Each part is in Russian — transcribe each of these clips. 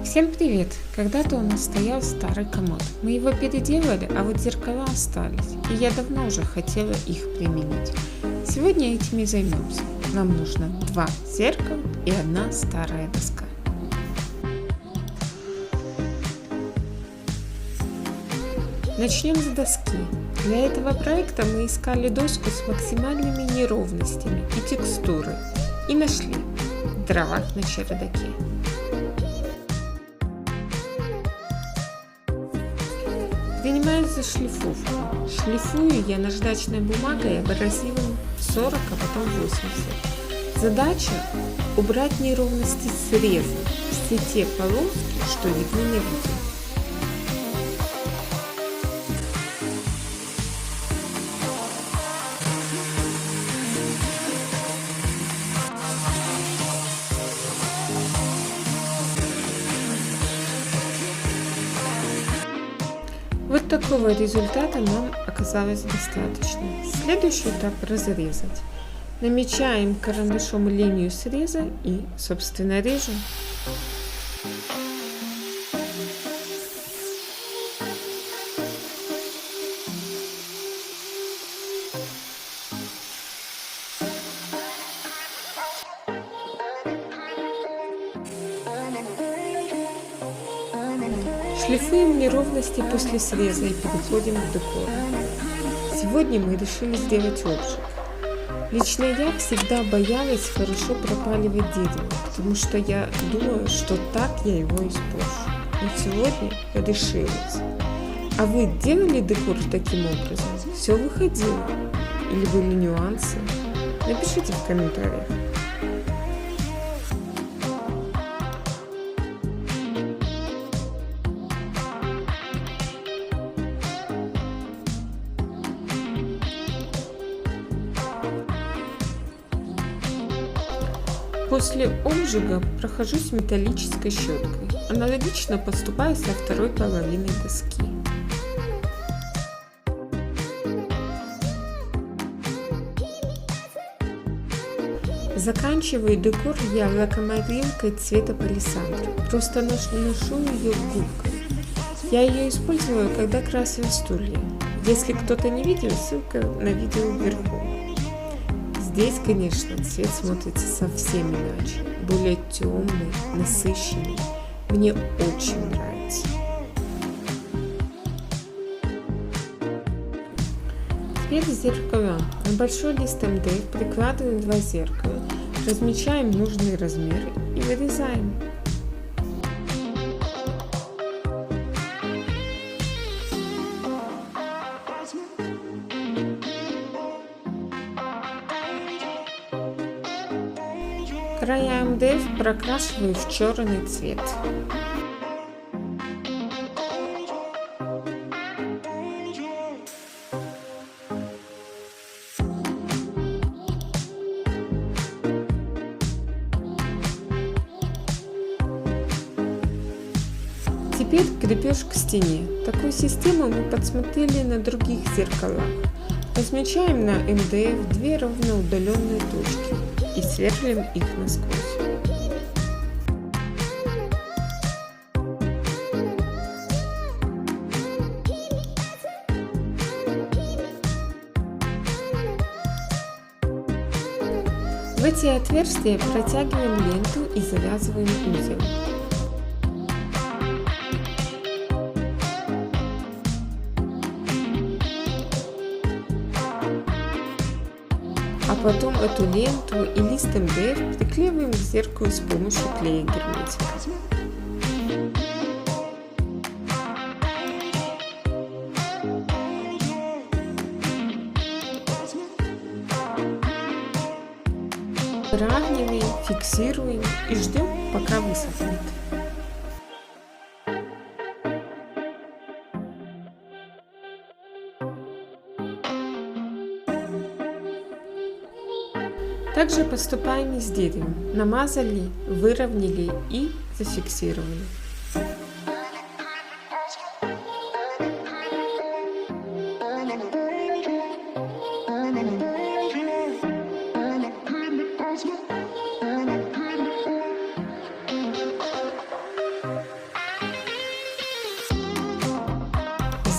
Всем привет! Когда-то у нас стоял старый комод. Мы его переделали, а вот зеркала остались, и я давно уже хотела их применить. Сегодня этим и займемся. Нам нужно 2 зеркала и 1 старая доска. Начнем с доски. Для этого проекта мы искали доску с максимальными неровностями и текстурой и нашли в дровах на чердаке. Принимаюсь за шлифовку. Шлифую я наждачной бумагой абразивом 40, а потом 80. Задача – убрать неровности среза, все те полоски, что видны не видно. Вот такого результата нам оказалось достаточно. Следующий этап – разрезать. Намечаем карандашом линию среза и, собственно, режем. Шлифуем неровности после среза и переходим к декору. Сегодня мы решили сделать обжиг. Лично я всегда боялась хорошо пропаливать дерево, потому что я думала, что так я его испорчу. Но сегодня я решилась. А вы делали декор таким образом? Все выходило? Или были нюансы? Напишите в комментариях. После обжига прохожусь металлической щеткой. Аналогично поступаю со второй половиной доски. Заканчиваю декор я лакоморилкой цвета палисандра. Просто ношу ее губкой. Я ее использовала, когда красила стулья. Если кто-то не видел, ссылка на видео вверху. Здесь, конечно, цвет смотрится совсем иначе, более темный, насыщенный. Мне очень нравится. Теперь зеркала. На большой лист МДФ прикладываем 2 зеркала, размечаем нужные размеры и вырезаем. Края МДФ прокрашиваю в черный цвет. Теперь крепеж к стене. Такую систему мы подсмотрели на других зеркалах. Размечаем на МДФ 2 ровно удаленные точки и сверлим их насквозь. В эти отверстия протягиваем ленту и завязываем узел. А потом эту ленту и лист МДФ приклеиваем к зеркалу с помощью клея герметика. Выравниваем, фиксируем и ждем, пока высохнет. Также поступаем и с деревом. Намазали, выровняли и зафиксировали.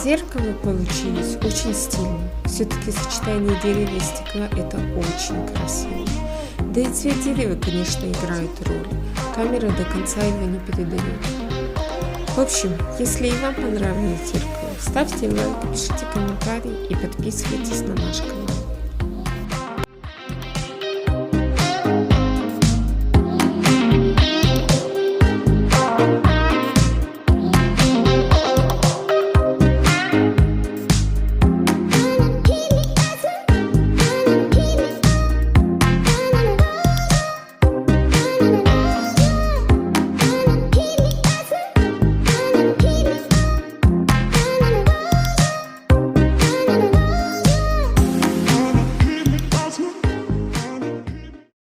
Зеркала получились очень стильные. Все-таки сочетание дерева и стекла это очень красиво. Да и цвет дерева, конечно, играет роль. Камера до конца его не передает. В общем, если и вам понравилось зеркало, ставьте лайк, пишите комментарии и подписывайтесь на наш канал.